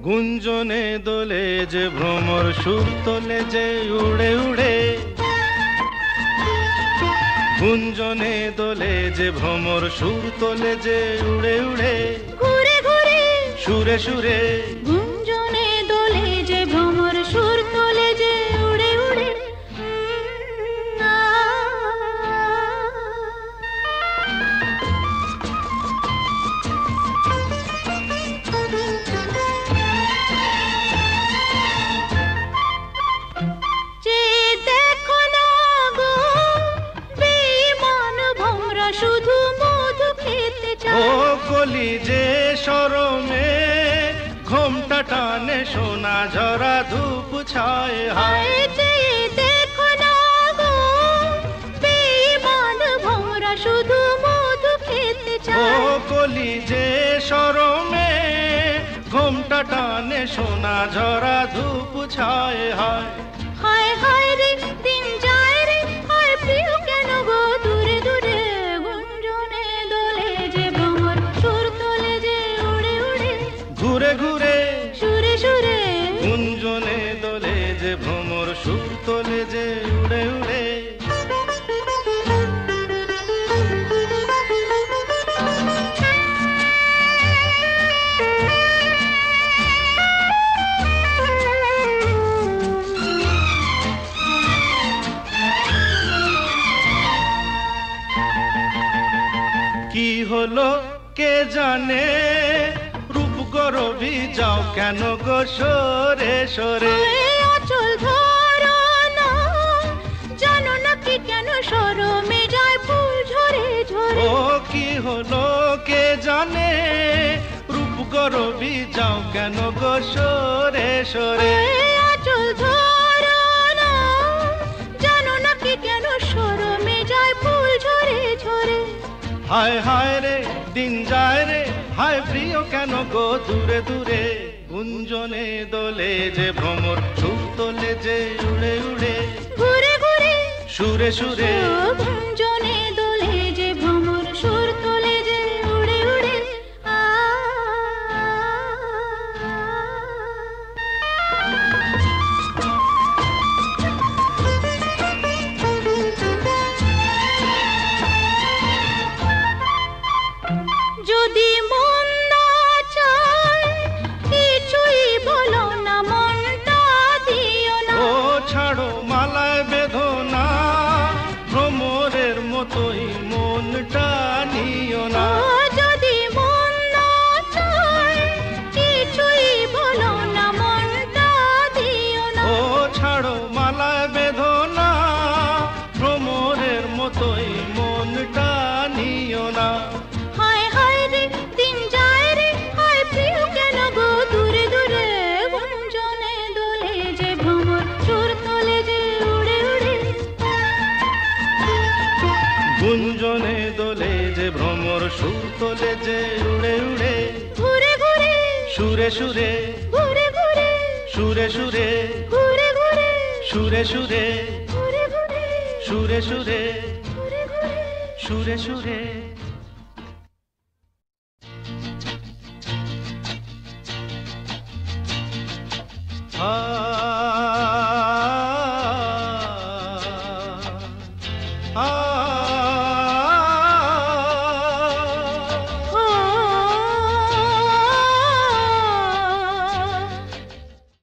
গুঞ্জনে দোলে যে ভ্রমর সুর তোলে যে উড়ে উড়ে, গুঞ্জনে দোলে যে ভ্রমর সুর তোলে যে উড়ে উড়ে, ঘুরে ঘুরে সুরে সুরে গুঞ্জনে দোলে যে ভ্রমর সুর তোলে যে উড়ে উড়ে। শুধু মধু খেতে চায়, ও কলি যে শরমে ঘোমটা টানে সোনা ঝরা ধূপ ছায় হায়। দেখো না গো বেঈমান ভোমরা শুধু মধু খেতে ও চায়, কলি যে শরমে ঘোমটা টানে সোনা ঝরা ধূপ ছায় হায়। হায় হায় রে দিন যায় রে, হায় প্রিয় কেন গো দূরে দূরে, গুঞ্জনে দোলে যে ভ্রমর সুর তোলে যে উড়ে উড়ে, ঘুরে ঘুরে সুরে সুরে গুঞ্জনে দোলে যে ভ্রমর সুর তোলে যে উড়ে উড়ে। কি হলো কে জানে, রূপ গরবি যাও কেন গো সরে সরে, অচল ধরো না জানো না কি কেন শরমে যায় ফুল ঝরে ঝরে। ও কি হলো কে জানে, রূপ গরবি যাও কেন গো সরে সরে, অচল ধরো না জানো না কি কেন শরমে যায় ফুল ঝরে ঝরে। হায় হায় রে দিন যায় রে, হায় প্রিয় কেন গো দূরে দূরে, গুঞ্জনে দোলে যে ভ্রমর সুর তোলে যে উড়ে উড়ে, ঘুরে ঘুরে সুরে সুরে গুঞ্জনে দোলে যে ভ্রমর সুর তোলে যে উড়ে উড়ে। যদি মন না চায় কিছুই বলো না, মনটা দিও না, ও ছাড়ো মালায় বেঁধো না, ভ্রমরের মতোই মনটা নিও না। যদি মন না চায় কিছুই বলো না, মনটা দিও না, ও ছাড়ো মালায় বেঁধো না, ভ্রমরের মতোই মনটা নিও না। হায় হায় রে দিন যায় রে, হায় প্রিয় কেন গো দূরে দূরে, গুঞ্জনে দোলে যে ভ্রমর সুর তোলে যে উড়ে উড়ে, গুঞ্জনে দোলে যে ভ্রমর সুর তোলে যে উড়ে উড়ে, ঘুরে ঘুরে সুরে সুরে ঘুরে ঘুরে সুরে সুরে ঘুরে ঘুরে সুরে সুরে ঘুরে ঘুরে সুরে সুরে ঘুরে ঘুরে সুরে সুরে